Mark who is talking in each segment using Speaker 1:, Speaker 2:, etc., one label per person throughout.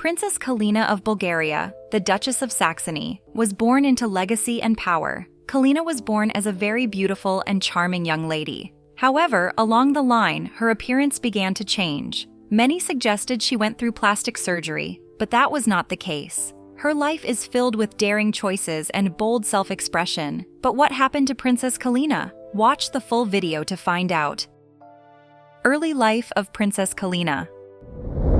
Speaker 1: Princess Kalina of Bulgaria, the Duchess of Saxony, was born into legacy and power. Kalina was born as a very beautiful and charming young lady. However, along the line, her appearance began to change. Many suggested she went through plastic surgery, but that was not the case. Her life is filled with daring choices and bold self-expression. But what happened to Princess Kalina? Watch the full video to find out. Early life of Princess Kalina.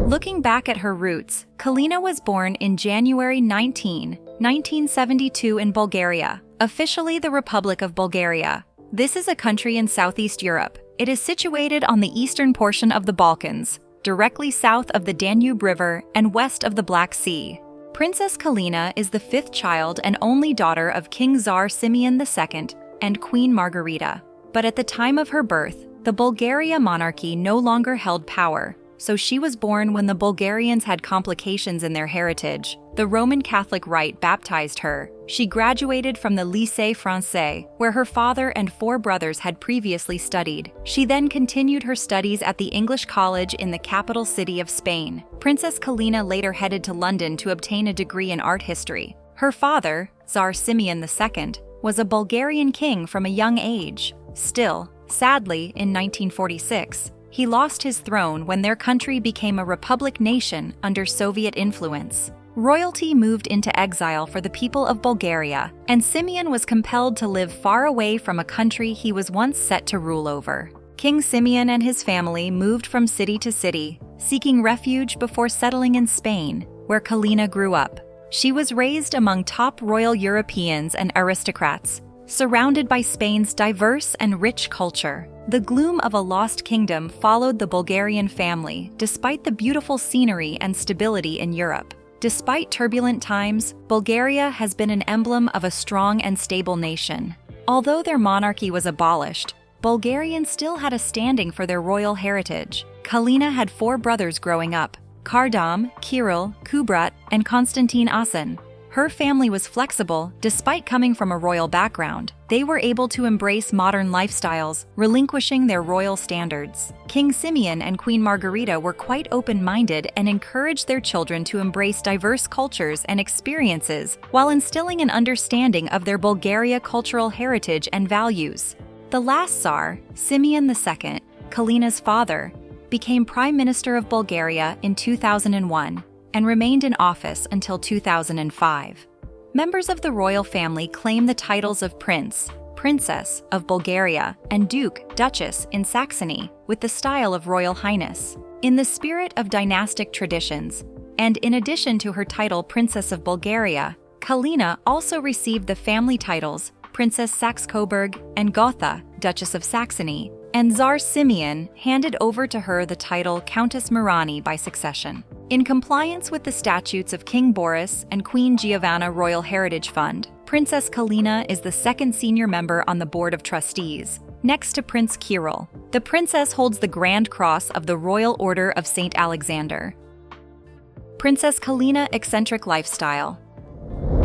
Speaker 1: Looking back at her roots, Kalina was born in January 19, 1972 in Bulgaria, officially the Republic of Bulgaria. This is a country in Southeast Europe. It is situated on the eastern portion of the Balkans, directly south of the Danube River and west of the Black Sea. Princess Kalina is the fifth child and only daughter of King Tsar Simeon II and Queen Margarita. But at the time of her birth, the Bulgaria monarchy no longer held power, so she was born when the Bulgarians had complications in their heritage. The Roman Catholic Rite baptized her. She graduated from the Lycée Français, where her father and four brothers had previously studied. She then continued her studies at the English College in the capital city of Spain. Princess Kalina later headed to London to obtain a degree in art history. Her father, Tsar Simeon II, was a Bulgarian king from a young age. Still, sadly, in 1946, he lost his throne when their country became a republic nation under Soviet influence. Royalty moved into exile for the people of Bulgaria, and Simeon was compelled to live far away from a country he was once set to rule over. King Simeon and his family moved from city to city, seeking refuge before settling in Spain, where Kalina grew up. She was raised among top royal Europeans and aristocrats, surrounded by Spain's diverse and rich culture. The gloom of a lost kingdom followed the Bulgarian family, despite the beautiful scenery and stability in Europe. Despite turbulent times, Bulgaria has been an emblem of a strong and stable nation. Although their monarchy was abolished, Bulgarians still had a standing for their royal heritage. Kalina had four brothers growing up: Kardam, Kirill, Kubrat, and Konstantin Asen. Her family was flexible. Despite coming from a royal background, they were able to embrace modern lifestyles, relinquishing their royal standards. King Simeon and Queen Margarita were quite open-minded and encouraged their children to embrace diverse cultures and experiences while instilling an understanding of their Bulgaria cultural heritage and values. The last Tsar, Simeon II, Kalina's father, became Prime Minister of Bulgaria in 2001. And remained in office until 2005. Members of the royal family claim the titles of Prince, Princess of Bulgaria, and Duke, Duchess in Saxony, with the style of Royal Highness. In the spirit of dynastic traditions, and in addition to her title Princess of Bulgaria, Kalina also received the family titles Princess Saxe-Coburg and Gotha, Duchess of Saxony, and Tsar Simeon handed over to her the title Countess Mirani by succession. In compliance with the statutes of King Boris and Queen Giovanna Royal Heritage Fund, Princess Kalina is the second senior member on the Board of Trustees, next to Prince Kirill. The princess holds the Grand Cross of the Royal Order of St. Alexander. Princess Kalina Eccentric Lifestyle.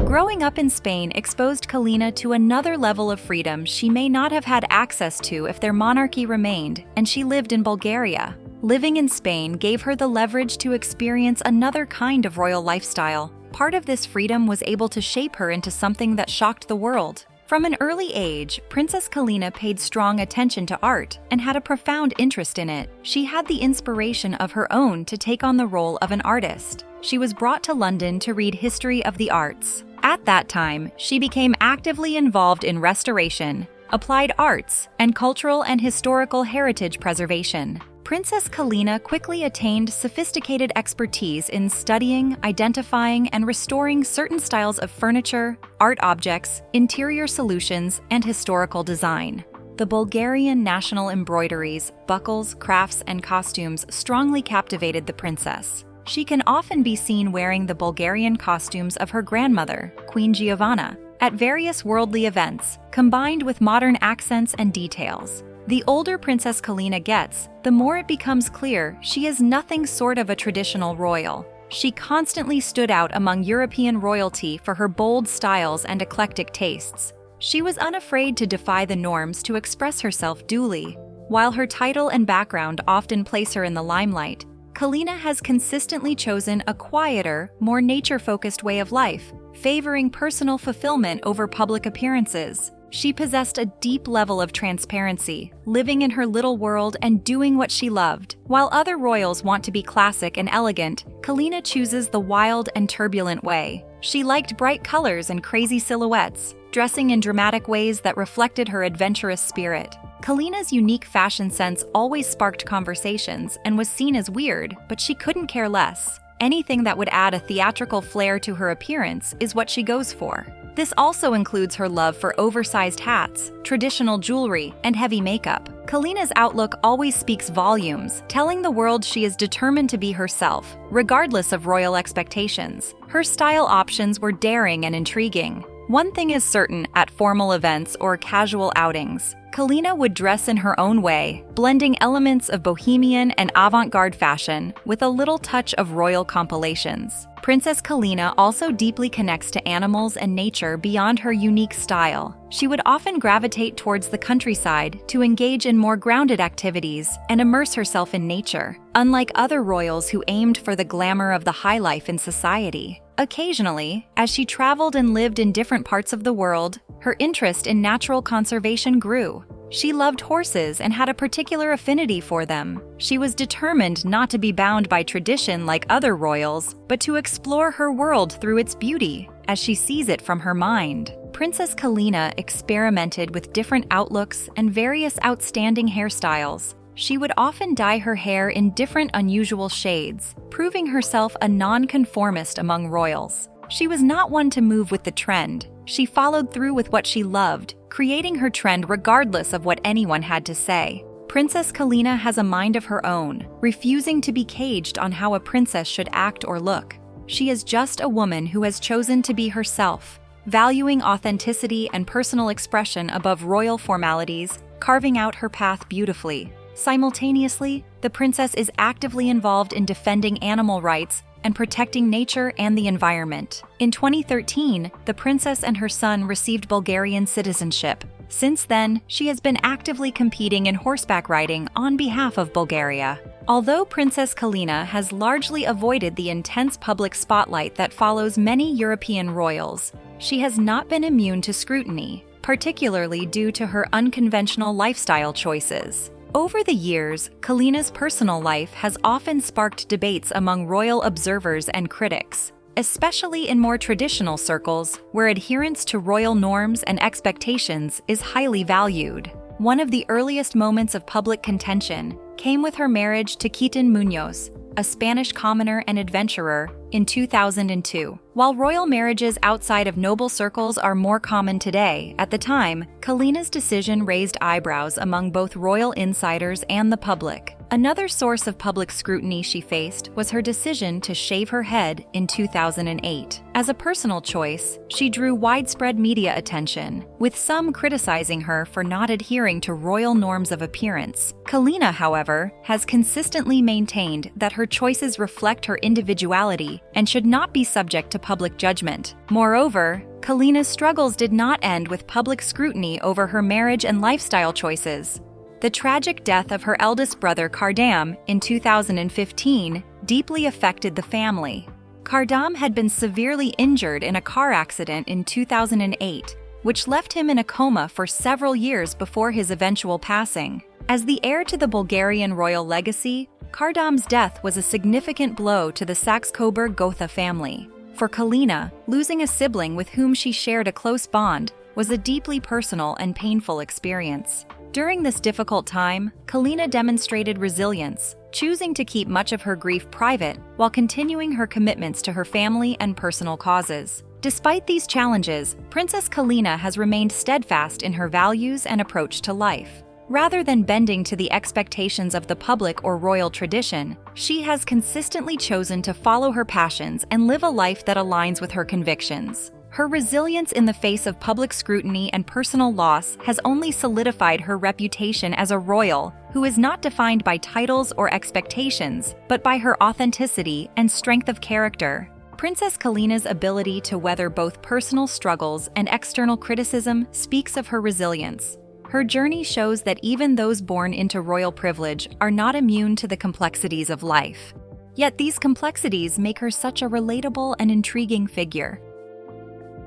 Speaker 1: Growing up in Spain exposed Kalina to another level of freedom she may not have had access to if their monarchy remained and she lived in Bulgaria. Living in Spain gave her the leverage to experience another kind of royal lifestyle. Part of this freedom was able to shape her into something that shocked the world. From an early age, Princess Kalina paid strong attention to art and had a profound interest in it. She had the inspiration of her own to take on the role of an artist. She was brought to London to read history of the arts. At that time, she became actively involved in restoration, applied arts, and cultural and historical heritage preservation. Princess Kalina quickly attained sophisticated expertise in studying, identifying, and restoring certain styles of furniture, art objects, interior solutions, and historical design. The Bulgarian national embroideries, buckles, crafts, and costumes strongly captivated the princess. She can often be seen wearing the Bulgarian costumes of her grandmother, Queen Giovanna, at various worldly events, combined with modern accents and details. The older Princess Kalina gets, the more it becomes clear she is nothing short of a traditional royal. She constantly stood out among European royalty for her bold styles and eclectic tastes. She was unafraid to defy the norms to express herself duly. While her title and background often place her in the limelight, Kalina has consistently chosen a quieter, more nature-focused way of life, favoring personal fulfillment over public appearances. She possessed a deep level of transparency, living in her little world and doing what she loved. While other royals want to be classic and elegant, Kalina chooses the wild and turbulent way. She liked bright colors and crazy silhouettes, dressing in dramatic ways that reflected her adventurous spirit. Kalina's unique fashion sense always sparked conversations and was seen as weird, but she couldn't care less. Anything that would add a theatrical flair to her appearance is what she goes for. This also includes her love for oversized hats, traditional jewelry, and heavy makeup. Kalina's outlook always speaks volumes, telling the world she is determined to be herself, regardless of royal expectations. Her style options were daring and intriguing. One thing is certain at formal events or casual outings: Kalina would dress in her own way, blending elements of bohemian and avant-garde fashion with a little touch of royal compilations. Princess Kalina also deeply connects to animals and nature beyond her unique style. She would often gravitate towards the countryside to engage in more grounded activities and immerse herself in nature, unlike other royals who aimed for the glamour of the high life in society. Occasionally, as she traveled and lived in different parts of the world, her interest in natural conservation grew. She loved horses and had a particular affinity for them. She was determined not to be bound by tradition like other royals, but to explore her world through its beauty, as she sees it from her mind. Princess Kalina experimented with different outlooks and various outstanding hairstyles. She would often dye her hair in different unusual shades, proving herself a nonconformist among royals. She was not one to move with the trend. She followed through with what she loved, creating her trend regardless of what anyone had to say. Princess Kalina has a mind of her own, refusing to be caged on how a princess should act or look. She is just a woman who has chosen to be herself, valuing authenticity and personal expression above royal formalities, carving out her path beautifully. Simultaneously, the princess is actively involved in defending animal rights and protecting nature and the environment. In 2013, the princess and her son received Bulgarian citizenship. Since then, she has been actively competing in horseback riding on behalf of Bulgaria. Although Princess Kalina has largely avoided the intense public spotlight that follows many European royals, she has not been immune to scrutiny, particularly due to her unconventional lifestyle choices. Over the years, Kalina's personal life has often sparked debates among royal observers and critics, especially in more traditional circles where adherence to royal norms and expectations is highly valued. One of the earliest moments of public contention came with her marriage to Quitin Muñoz, a Spanish commoner and adventurer, in 2002. While royal marriages outside of noble circles are more common today, at the time, Kalina's decision raised eyebrows among both royal insiders and the public. Another source of public scrutiny she faced was her decision to shave her head in 2008. As a personal choice, she drew widespread media attention, with some criticizing her for not adhering to royal norms of appearance. Kalina, however, has consistently maintained that her choices reflect her individuality and should not be subject to public judgment. Moreover, Kalina's struggles did not end with public scrutiny over her marriage and lifestyle choices. The tragic death of her eldest brother Kardam in 2015 deeply affected the family. Kardam had been severely injured in a car accident in 2008, which left him in a coma for several years before his eventual passing. As the heir to the Bulgarian royal legacy, Kardam's death was a significant blow to the Saxe-Coburg-Gotha family. For Kalina, losing a sibling with whom she shared a close bond was a deeply personal and painful experience. During this difficult time, Kalina demonstrated resilience, choosing to keep much of her grief private while continuing her commitments to her family and personal causes. Despite these challenges, Princess Kalina has remained steadfast in her values and approach to life. Rather than bending to the expectations of the public or royal tradition, she has consistently chosen to follow her passions and live a life that aligns with her convictions. Her resilience in the face of public scrutiny and personal loss has only solidified her reputation as a royal who is not defined by titles or expectations, but by her authenticity and strength of character. Princess Kalina's ability to weather both personal struggles and external criticism speaks of her resilience. Her journey shows that even those born into royal privilege are not immune to the complexities of life. Yet these complexities make her such a relatable and intriguing figure.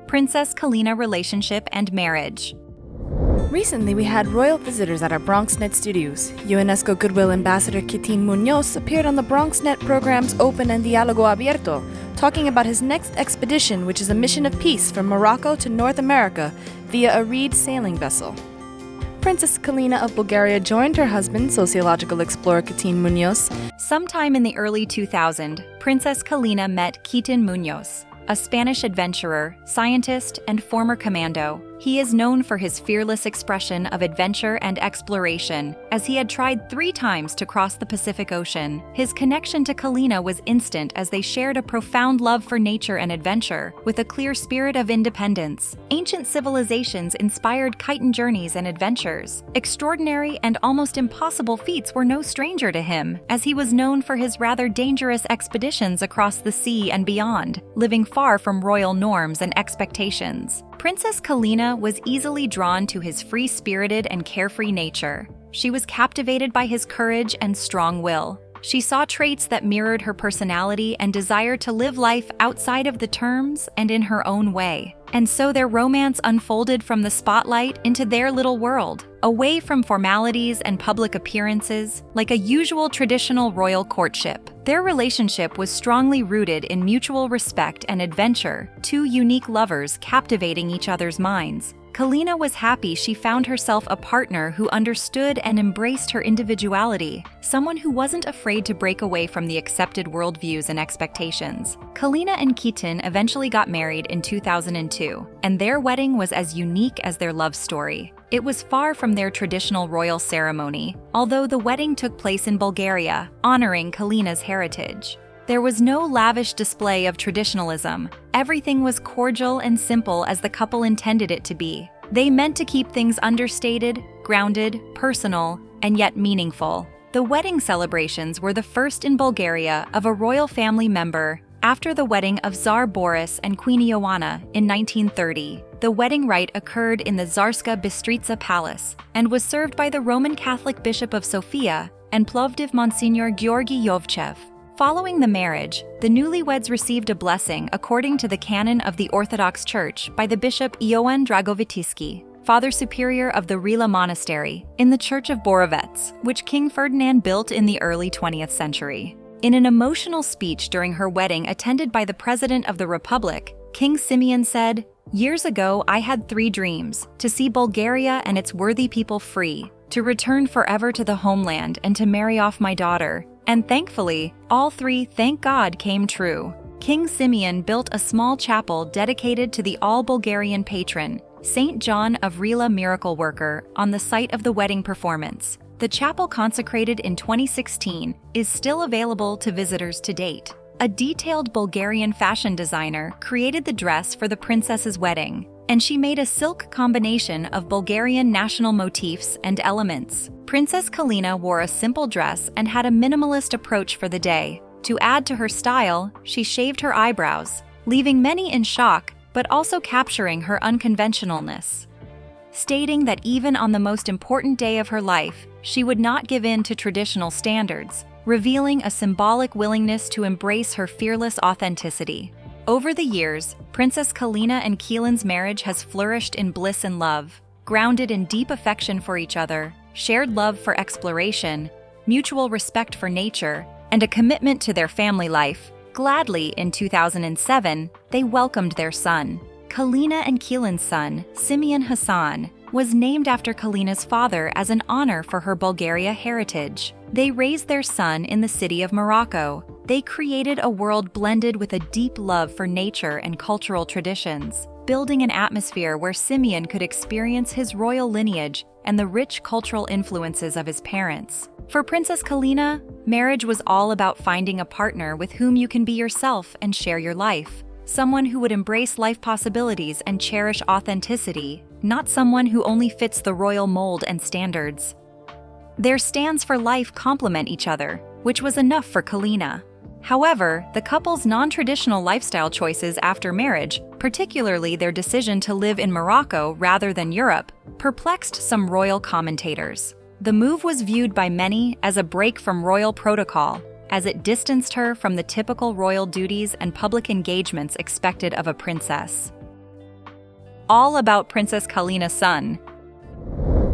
Speaker 1: Princess Kalina relationship and marriage.
Speaker 2: Recently, we had royal visitors at our BronxNet studios. UNESCO Goodwill Ambassador Kitin Munoz appeared on the BronxNet program's Open and Diálogo Abierto, talking about his next expedition, which is a mission of peace from Morocco to North America via a reed sailing vessel. Princess Kalina of Bulgaria joined her husband, sociological explorer Kitin Munoz.
Speaker 1: Sometime in the early 2000s, Princess Kalina met Kitin Munoz, a Spanish adventurer, scientist, and former commando. He is known for his fearless expression of adventure and exploration, as he had tried 3 times to cross the Pacific Ocean. His connection to Kalina was instant as they shared a profound love for nature and adventure, with a clear spirit of independence. Ancient civilizations inspired Kitin journeys and adventures. Extraordinary and almost impossible feats were no stranger to him, as he was known for his rather dangerous expeditions across the sea and beyond, living far from royal norms and expectations. Princess Kalina was easily drawn to his free-spirited and carefree nature. She was captivated by his courage and strong will. She saw traits that mirrored her personality and desire to live life outside of the terms and in her own way. And so their romance unfolded from the spotlight into their little world, away from formalities and public appearances, like a usual traditional royal courtship. Their relationship was strongly rooted in mutual respect and adventure, 2 unique lovers captivating each other's minds. Kalina was happy she found herself a partner who understood and embraced her individuality, someone who wasn't afraid to break away from the accepted worldviews and expectations. Kalina and Kitin eventually got married in 2002, and their wedding was as unique as their love story. It was far from their traditional royal ceremony, although the wedding took place in Bulgaria, honoring Kalina's heritage. There was no lavish display of traditionalism. Everything was cordial and simple as the couple intended it to be. They meant to keep things understated, grounded, personal, and yet meaningful. The wedding celebrations were the first in Bulgaria of a royal family member after the wedding of Tsar Boris and Queen Ioana in 1930. The wedding rite occurred in the Tsarska Bystritsa Palace and was served by the Roman Catholic Bishop of Sofia and Plovdiv Monsignor Georgi Yovchev. Following the marriage, the newlyweds received a blessing according to the canon of the Orthodox Church by the Bishop Ioan Dragovitiski, Father Superior of the Rila Monastery, in the Church of Borovets, which King Ferdinand built in the early 20th century. In an emotional speech during her wedding attended by the President of the Republic, King Simeon said, "Years ago, I had 3 dreams: to see Bulgaria and its worthy people free, to return forever to the homeland, and to marry off my daughter. And thankfully, all 3, thank God, came true." King Simeon built a small chapel dedicated to the all-Bulgarian patron, Saint John of Rila Miracle Worker, on the site of the wedding performance. The chapel, consecrated in 2016, is still available to visitors to date. A detailed Bulgarian fashion designer created the dress for the princess's wedding, and she made a silk combination of Bulgarian national motifs and elements. Princess Kalina wore a simple dress and had a minimalist approach for the day. To add to her style, she shaved her eyebrows, leaving many in shock, but also capturing her unconventionalness. Stating that even on the most important day of her life, she would not give in to traditional standards, revealing a symbolic willingness to embrace her fearless authenticity. Over the years, Princess Kalina and Kilin's marriage has flourished in bliss and love, grounded in deep affection for each other, shared love for exploration, mutual respect for nature, and a commitment to their family life. Gladly, in 2007, they welcomed their son. Kalina and Kilin's son, Simeon Hassan, was named after Kalina's father as an honor for her Bulgaria heritage. They raised their son in the city of Morocco. They created a world blended with a deep love for nature and cultural traditions, building an atmosphere where Simeon could experience his royal lineage and the rich cultural influences of his parents. For Princess Kalina, marriage was all about finding a partner with whom you can be yourself and share your life. Someone who would embrace life possibilities and cherish authenticity, not someone who only fits the royal mold and standards. Their stands for life complement each other, which was enough for Kalina. However, the couple's non-traditional lifestyle choices after marriage, particularly their decision to live in Morocco rather than Europe, perplexed some royal commentators. The move was viewed by many as a break from royal protocol, as it distanced her from the typical royal duties and public engagements expected of a princess. All about Princess Kalinas Son.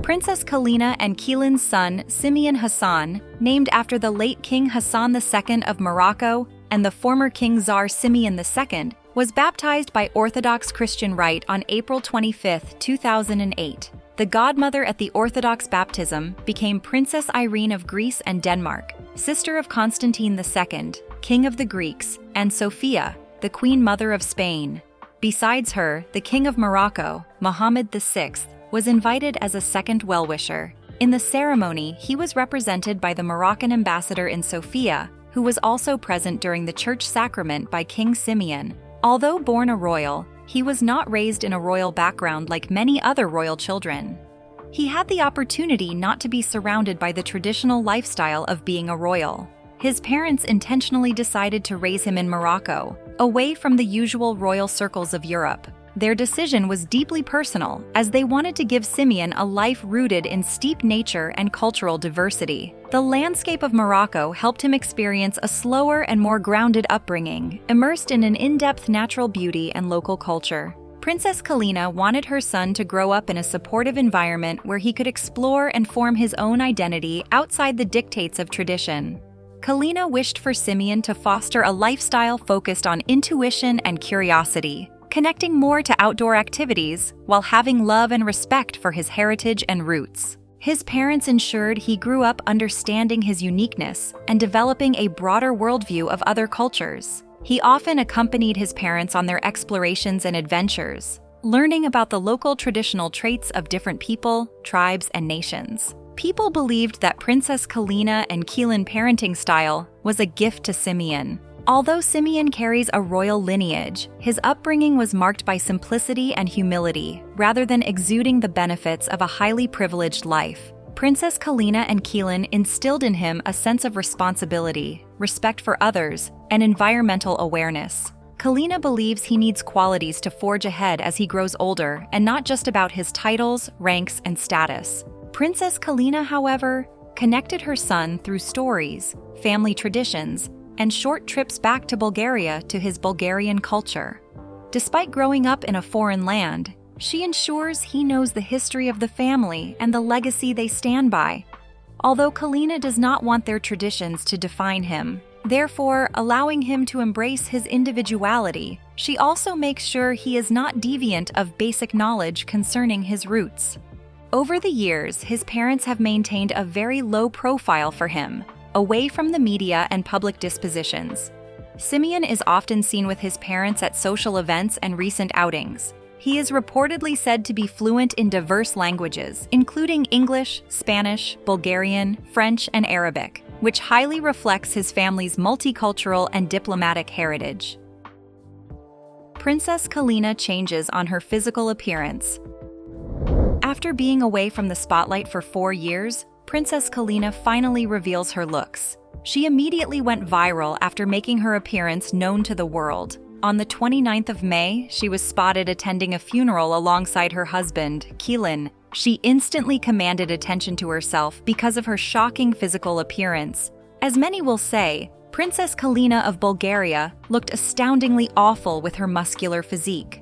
Speaker 1: Princess Kalina and Kalinas Son, Simeon Hassan, named after the late King Hassan II of Morocco and the former King Tsar Simeon II, was baptized by Orthodox Christian rite on April 25, 2008. The godmother at the Orthodox baptism became Princess Irene of Greece and Denmark, sister of Constantine II, King of the Greeks, and Sophia, the Queen Mother of Spain. Besides her, the King of Morocco, Mohammed VI, was invited as a second well-wisher. In the ceremony, he was represented by the Moroccan ambassador in Sofia, who was also present during the church sacrament by King Simeon. Although born a royal, he was not raised in a royal background like many other royal children. He had the opportunity not to be surrounded by the traditional lifestyle of being a royal. His parents intentionally decided to raise him in Morocco, away from the usual royal circles of Europe. Their decision was deeply personal, as they wanted to give Simeon a life rooted in steep nature and cultural diversity. The landscape of Morocco helped him experience a slower and more grounded upbringing, immersed in an in-depth natural beauty and local culture. Princess Kalina wanted her son to grow up in a supportive environment where he could explore and form his own identity outside the dictates of tradition. Kalina wished for Simeon to foster a lifestyle focused on intuition and curiosity, connecting more to outdoor activities while having love and respect for his heritage and roots. His parents ensured he grew up understanding his uniqueness and developing a broader worldview of other cultures. He often accompanied his parents on their explorations and adventures, learning about the local traditional traits of different people, tribes, and nations. People believed that Princess Kalina and Kalinas parenting style was a gift to Simeon. Although Simeon carries a royal lineage, his upbringing was marked by simplicity and humility, rather than exuding the benefits of a highly privileged life. Princess Kalina and Kalinas instilled in him a sense of responsibility, respect for others, and environmental awareness. Kalina believes he needs qualities to forge ahead as he grows older, and not just about his titles, ranks, and status. Princess Kalina, however, connected her son through stories, family traditions, and short trips back to Bulgaria to his Bulgarian culture. Despite growing up in a foreign land, she ensures he knows the history of the family and the legacy they stand by. Although Kalina does not want their traditions to define him, therefore allowing him to embrace his individuality, she also makes sure he is not deviant of basic knowledge concerning his roots. Over the years, his parents have maintained a very low profile for him, away from the media and public dispositions. Simeon is often seen with his parents at social events and recent outings. He is reportedly said to be fluent in diverse languages, including English, Spanish, Bulgarian, French, and Arabic, which highly reflects his family's multicultural and diplomatic heritage. Princess Kalina changes on her physical appearance. After being away from the spotlight for 4 years, Princess Kalina finally reveals her looks. She immediately went viral after making her appearance known to the world. On the 29th of May, she was spotted attending a funeral alongside her husband, Kalinas. She instantly commanded attention to herself because of her shocking physical appearance. As many will say, Princess Kalina of Bulgaria looked astoundingly awful with her muscular physique.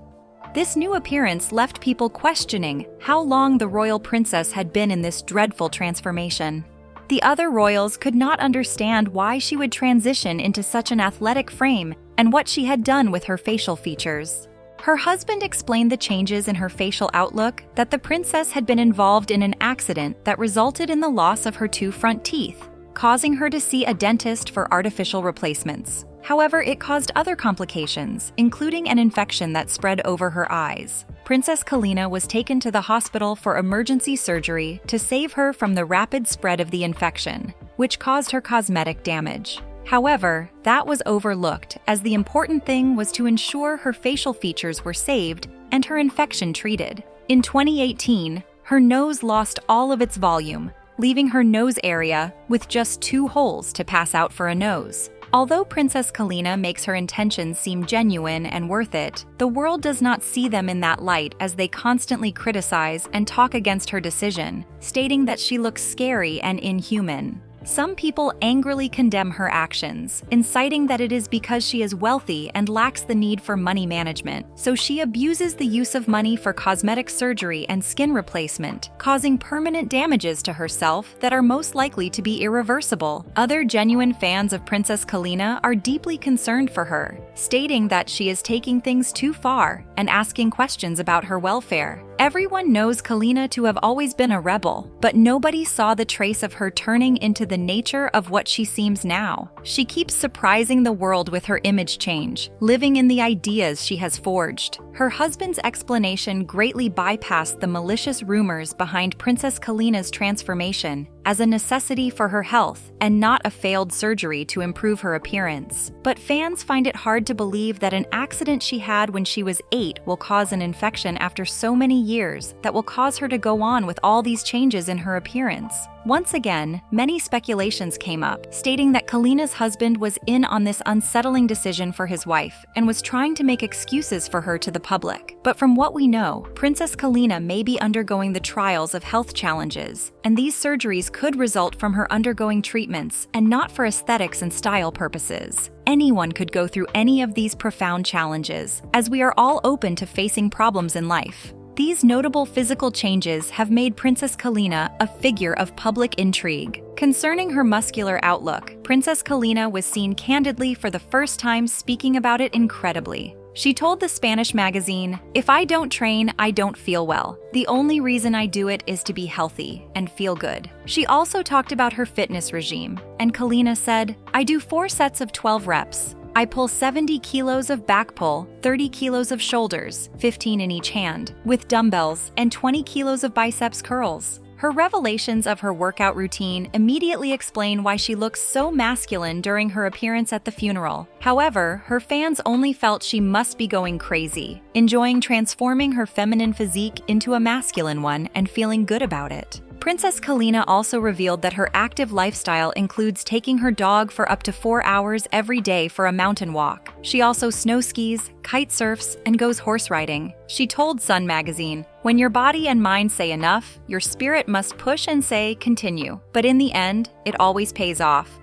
Speaker 1: This new appearance left people questioning how long the royal princess had been in this dreadful transformation. The other royals could not understand why she would transition into such an athletic frame and what she had done with her facial features. Her husband explained the changes in her facial outlook that the princess had been involved in an accident that resulted in the loss of her 2 front teeth, causing her to see a dentist for artificial replacements. However, it caused other complications, including an infection that spread over her eyes. Princess Kalina was taken to the hospital for emergency surgery to save her from the rapid spread of the infection, which caused her cosmetic damage. However, that was overlooked, as the important thing was to ensure her facial features were saved and her infection treated. In 2018, her nose lost all of its volume, leaving her nose area with just 2 holes to pass out for a nose. Although Princess Kalina makes her intentions seem genuine and worth it, the world does not see them in that light, as they constantly criticize and talk against her decision, stating that she looks scary and inhuman. Some people angrily condemn her actions, inciting that it is because she is wealthy and lacks the need for money management, so she abuses the use of money for cosmetic surgery and skin replacement, causing permanent damages to herself that are most likely to be irreversible. Other genuine fans of Princess Kalina are deeply concerned for her, stating that she is taking things too far and asking questions about her welfare. Everyone knows Kalina to have always been a rebel, but nobody saw the trace of her turning into the nature of what she seems now. She keeps surprising the world with her image change, living in the ideas she has forged. Her husband's explanation greatly bypassed the malicious rumors behind Princess Kalina's transformation as a necessity for her health and not a failed surgery to improve her appearance. But fans find it hard to believe that an accident she had when she was 8 will cause an infection after so many years that will cause her to go on with all these changes in her appearance. Once again, many speculations came up, stating that Kalina's husband was in on this unsettling decision for his wife and was trying to make excuses for her to the public. But from what we know, Princess Kalina may be undergoing the trials of health challenges, and these surgeries could result from her undergoing treatments and not for aesthetics and style purposes. Anyone could go through any of these profound challenges, as we are all open to facing problems in life. These notable physical changes have made Princess Kalina a figure of public intrigue. Concerning her muscular outlook, Princess Kalina was seen candidly for the first time speaking about it incredibly. She told the Spanish magazine, "If I don't train, I don't feel well. The only reason I do it is to be healthy and feel good." She also talked about her fitness regime, and Kalina said, "I do 4 sets of 12 reps. I pull 70 kilos of back pull, 30 kilos of shoulders, 15 in each hand, with dumbbells, and 20 kilos of biceps curls." Her revelations of her workout routine immediately explain why she looks so masculine during her appearance at the funeral. However, her fans only felt she must be going crazy, enjoying transforming her feminine physique into a masculine one and feeling good about it. Princess Kalina also revealed that her active lifestyle includes taking her dog for up to 4 hours every day for a mountain walk. She also snow skis, kite surfs, and goes horse riding. She told Sun magazine, "When your body and mind say enough, your spirit must push and say continue. But in the end, it always pays off."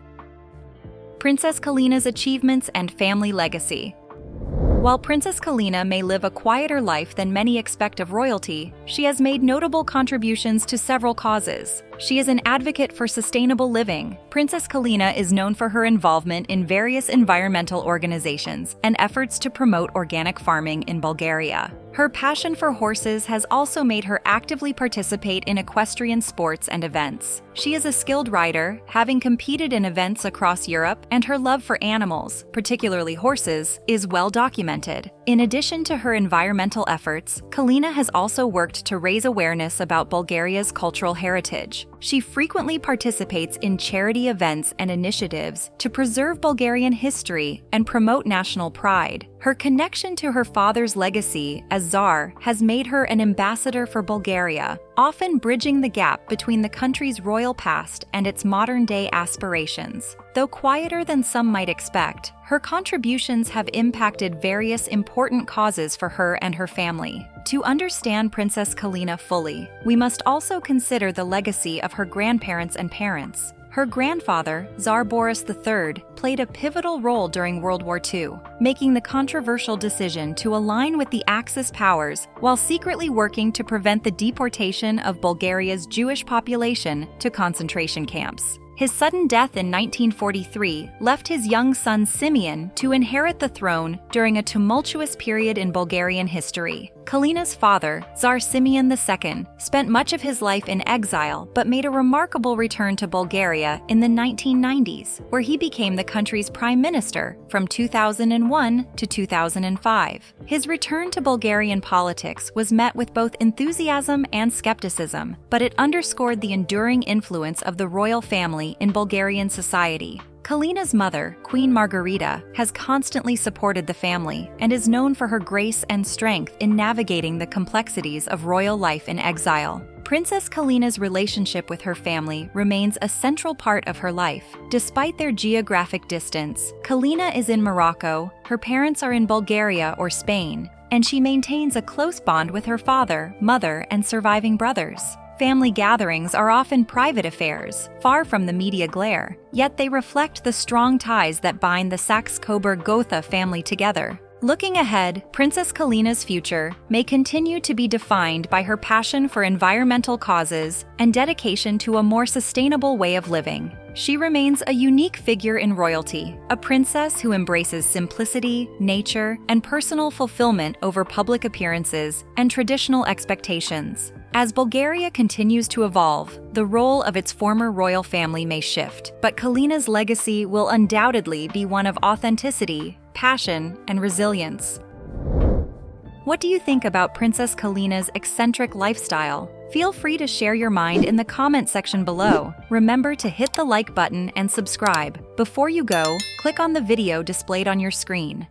Speaker 1: Princess Kalina's achievements and family legacy. While Princess Kalina may live a quieter life than many expect of royalty, she has made notable contributions to several causes. She is an advocate for sustainable living. Princess Kalina is known for her involvement in various environmental organizations and efforts to promote organic farming in Bulgaria. Her passion for horses has also made her actively participate in equestrian sports and events. She is a skilled rider, having competed in events across Europe, and her love for animals, particularly horses, is well documented. In addition to her environmental efforts, Kalina has also worked to raise awareness about Bulgaria's cultural heritage. She frequently participates in charity events and initiatives to preserve Bulgarian history and promote national pride. Her connection to her father's legacy as Tsar has made her an ambassador for Bulgaria, often bridging the gap between the country's royal past and its modern-day aspirations. Though quieter than some might expect, her contributions have impacted various important causes for her and her family. To understand Princess Kalina fully, we must also consider the legacy of her grandparents and parents. Her grandfather, Tsar Boris III, played a pivotal role during World War II, making the controversial decision to align with the Axis powers while secretly working to prevent the deportation of Bulgaria's Jewish population to concentration camps. His sudden death in 1943 left his young son Simeon to inherit the throne during a tumultuous period in Bulgarian history. Kalina's father, Tsar Simeon II, spent much of his life in exile but made a remarkable return to Bulgaria in the 1990s, where he became the country's prime minister from 2001 to 2005. His return to Bulgarian politics was met with both enthusiasm and skepticism, but it underscored the enduring influence of the royal family in Bulgarian society. Kalina's mother, Queen Margarita, has constantly supported the family and is known for her grace and strength in navigating the complexities of royal life in exile. Princess Kalina's relationship with her family remains a central part of her life. Despite their geographic distance, Kalina is in Morocco, her parents are in Bulgaria or Spain, and she maintains a close bond with her father, mother, and surviving brothers. Family gatherings are often private affairs, far from the media glare, yet they reflect the strong ties that bind the Saxe-Coburg-Gotha family together. Looking ahead, Princess Kalina's future may continue to be defined by her passion for environmental causes and dedication to a more sustainable way of living. She remains a unique figure in royalty, a princess who embraces simplicity, nature, and personal fulfillment over public appearances and traditional expectations. As Bulgaria continues to evolve, the role of its former royal family may shift, but Kalina's legacy will undoubtedly be one of authenticity, passion, and resilience. What do you think about Princess Kalina's eccentric lifestyle? Feel free to share your mind in the comment section below. Remember to hit the like button and subscribe. Before you go, click on the video displayed on your screen.